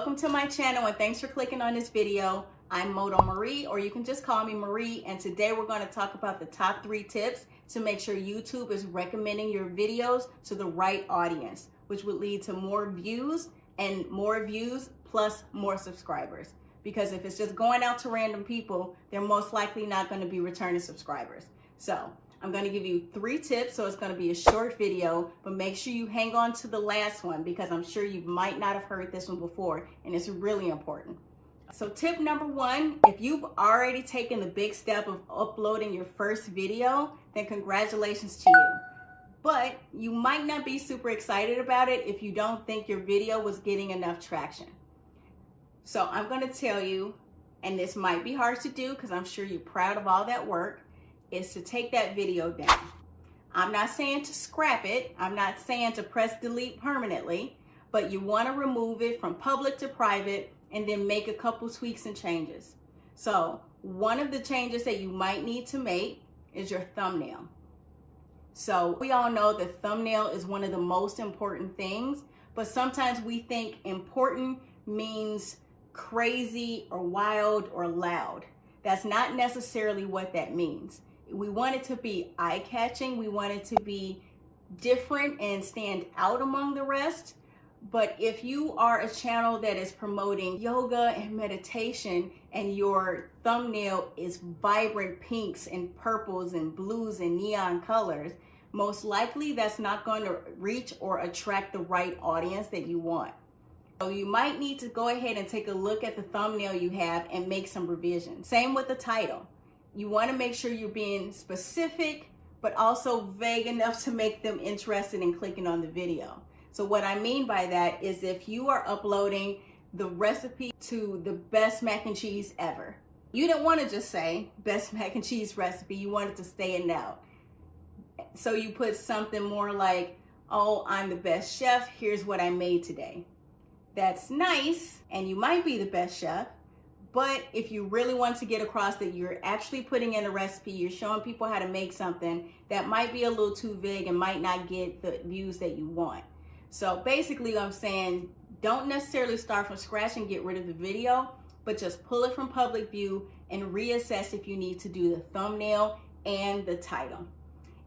Welcome to my channel and thanks for clicking on this video. I'm Moto Marie, or you can just call me Marie, and today we're going to talk about the top 3 tips to make sure YouTube is recommending your videos to the right audience, which would lead to more views plus more subscribers. Because if it's just going out to random people, they're most likely not going to be returning subscribers. So I'm going to give you 3 tips, so it's going to be a short video, but make sure you hang on to the last one because I'm sure you might not have heard this one before, and it's really important. So tip number 1, if you've already taken the big step of uploading your first video, then congratulations to you. But you might not be super excited about it if you don't think your video was getting enough traction. So I'm going to tell you, and this might be hard to do because I'm sure you're proud of all that work, is to take that video down. I'm not saying to scrap it. I'm not saying to press delete permanently, but you want to remove it from public to private and then make a couple tweaks and changes. So one of the changes that you might need to make is your thumbnail. So we all know the thumbnail is one of the most important things, but sometimes we think important means crazy or wild or loud. That's not necessarily what that means. We want it to be eye-catching. We want it to be different and stand out among the rest. But if you are a channel that is promoting yoga and meditation and your thumbnail is vibrant pinks and purples and blues and neon colors, most likely that's not going to reach or attract the right audience that you want. So you might need to go ahead and take a look at the thumbnail you have and make some revisions. Same with the title. You want to make sure you're being specific, but also vague enough to make them interested in clicking on the video. So what I mean by that is if you are uploading the recipe to the best mac and cheese ever, you didn't want to just say best mac and cheese recipe, you wanted to stand out. So you put something more like, oh, I'm the best chef, here's what I made today. That's nice, and you might be the best chef, but if you really want to get across that you're actually putting in a recipe, you're showing people how to make something, that might be a little too vague and might not get the views that you want. So basically I'm saying don't necessarily start from scratch and get rid of the video, but just pull it from public view and reassess if you need to do the thumbnail and the title.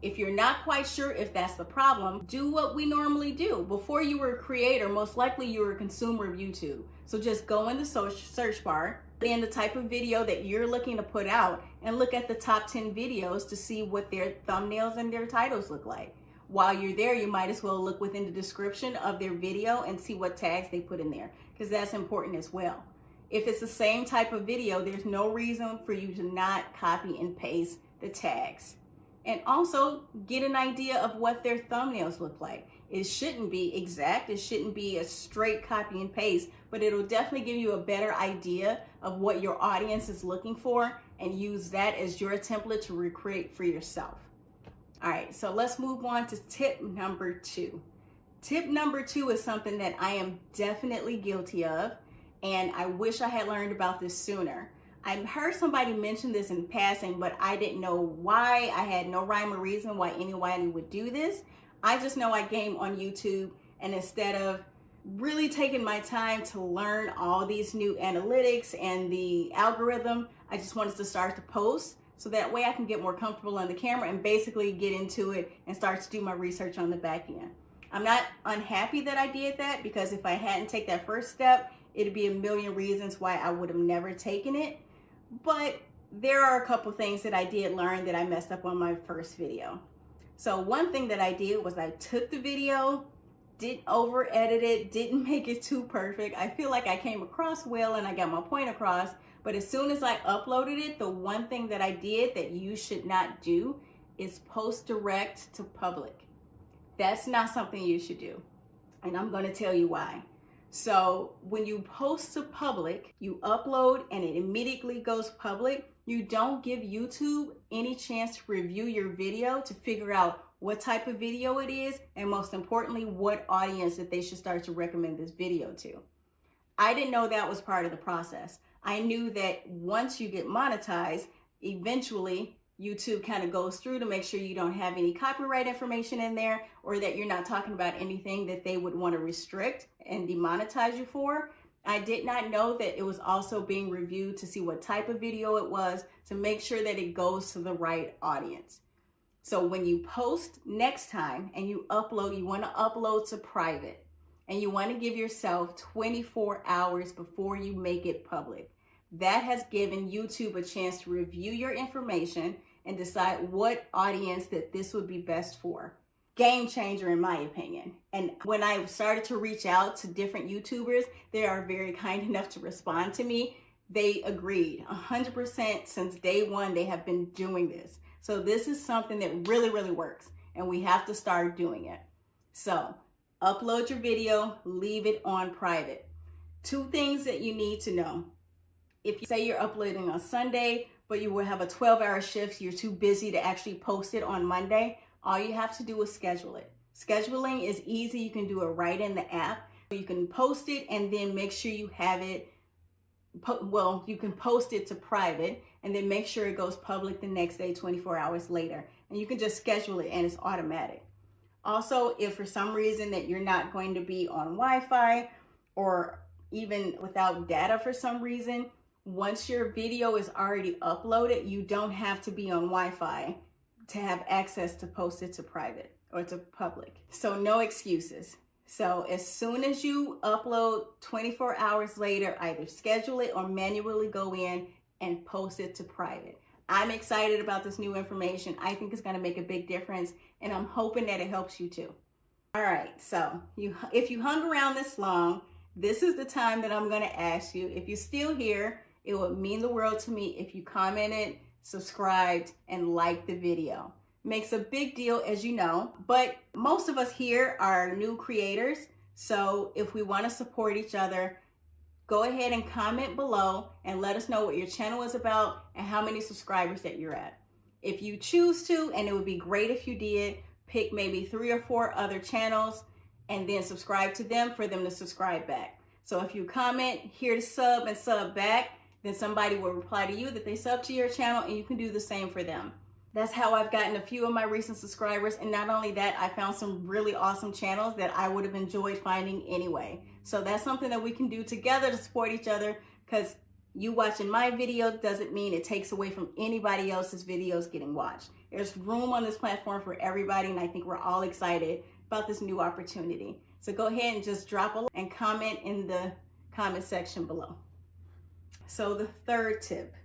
If you're not quite sure if that's the problem, do what we normally do. Before you were a creator, most likely you were a consumer of YouTube. So just go in the search bar, put in the type of video that you're looking to put out, and look at the top 10 videos to see what their thumbnails and their titles look like. While you're there, you might as well look within the description of their video and see what tags they put in there, because that's important as well. If it's the same type of video, there's no reason for you to not copy and paste the tags. And also get an idea of what their thumbnails look like. It shouldn't be exact, it shouldn't be a straight copy and paste, but it'll definitely give you a better idea of what your audience is looking for and use that as your template to recreate for yourself. All right, so let's move on to tip number 2. Tip number 2 is something that I am definitely guilty of, and I wish I had learned about this sooner. I heard somebody mention this in passing, but I didn't know why. I had no rhyme or reason why anybody would do this. I just know I game on YouTube, and instead of really taking my time to learn all these new analytics and the algorithm, I just wanted to start to post so that way I can get more comfortable on the camera and basically get into it and start to do my research on the back end. I'm not unhappy that I did that, because if I hadn't taken that first step, it'd be a million reasons why I would have never taken it. But there are a couple things that I did learn that I messed up on my first video. So one thing that I did was I took the video, didn't over edit it, didn't make it too perfect. I feel like I came across well and I got my point across, but as soon as I uploaded it, the one thing that I did that you should not do is post direct to public. That's not something you should do. And I'm going to tell you why. So when you post to public, you upload and it immediately goes public. You don't give YouTube any chance to review your video to figure out what type of video it is, and most importantly, what audience that they should start to recommend this video to. I didn't know that was part of the process. I knew that once you get monetized, eventually YouTube kind of goes through to make sure you don't have any copyright information in there, or that you're not talking about anything that they would want to restrict and demonetize you for. I did not know that it was also being reviewed to see what type of video it was, to make sure that it goes to the right audience. So when you post next time and you upload, you want to upload to private, and you want to give yourself 24 hours before you make it public. That has given YouTube a chance to review your information and decide what audience that this would be best for. Game changer in my opinion. And when I started to reach out to different YouTubers, they are very kind enough to respond to me. They agreed 100% since day one. They have been doing this. So this is something that really, really works, and we have to start doing it. So upload your video, leave it on private. 2 things that you need to know. If you say you're uploading on Sunday, but you will have a 12-hour shift, you're too busy to actually post it on Monday, all you have to do is schedule it. Scheduling is easy. You can do it right in the app. You can post it and then make sure you have it, you can post it to private and then make sure it goes public the next day, 24 hours later. And you can just schedule it and it's automatic. Also, if for some reason that you're not going to be on Wi-Fi or even without data for some reason, once your video is already uploaded, you don't have to be on Wi-Fi to have access to post it to private or to public. So no excuses. So as soon as you upload, 24 hours later, either schedule it or manually go in and post it to private. I'm excited about this new information. I think it's going to make a big difference, and I'm hoping that it helps you too. All right, so if you hung around this long, this is the time that I'm going to ask you. If you're still here, it would mean the world to me if you commented, subscribed, and liked the video. Makes a big deal, as you know, but most of us here are new creators. So if we want to support each other, go ahead and comment below and let us know what your channel is about and how many subscribers that you're at. If you choose to, and it would be great if you did, pick maybe 3 or 4 other channels and then subscribe to them for them to subscribe back. So if you comment here to sub and sub back, then somebody will reply to you that they sub to your channel, and you can do the same for them. That's how I've gotten a few of my recent subscribers. And not only that, I found some really awesome channels that I would have enjoyed finding anyway. So that's something that we can do together to support each other, because you watching my video doesn't mean it takes away from anybody else's videos getting watched. There's room on this platform for everybody, and I think we're all excited about this new opportunity. So go ahead and just drop a like and comment in the comment section below. So the third tip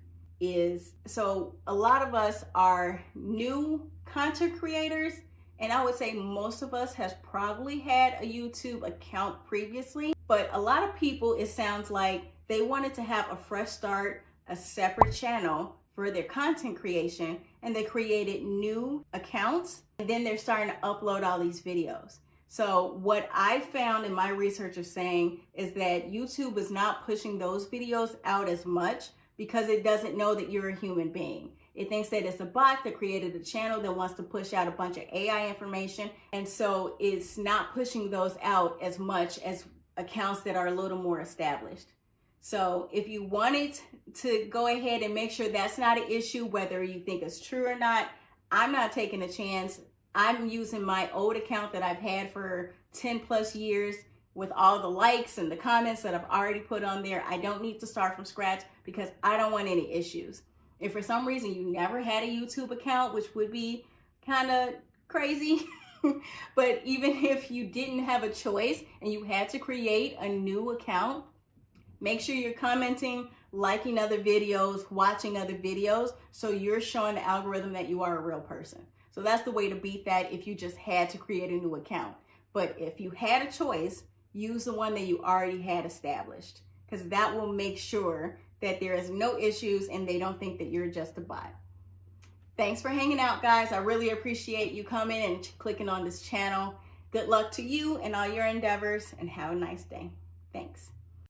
is, so a lot of us are new content creators, and I would say most of us has probably had a YouTube account previously, but a lot of people, it sounds like they wanted to have a fresh start, a separate channel for their content creation, and they created new accounts, and then they're starting to upload all these videos. So what I found in my research of saying is that YouTube is not pushing those videos out as much because it doesn't know that you're a human being. It thinks that it's a bot that created a channel that wants to push out a bunch of AI information. And so it's not pushing those out as much as accounts that are a little more established. So if you wanted to go ahead and make sure that's not an issue, whether you think it's true or not, I'm not taking a chance. I'm using my old account that I've had for 10 plus years with all the likes and the comments that I've already put on there. I don't need to start from scratch because I don't want any issues. If for some reason you never had a YouTube account, which would be kind of crazy, but even if you didn't have a choice and you had to create a new account, make sure you're commenting, liking other videos, watching other videos, so you're showing the algorithm that you are a real person. So that's the way to beat that if you just had to create a new account. But if you had a choice, use the one that you already had established, because that will make sure that there is no issues and they don't think that you're just a bot. Thanks for hanging out, guys. I really appreciate you coming and clicking on this channel. Good luck to you and all your endeavors, and have a nice day. Thanks.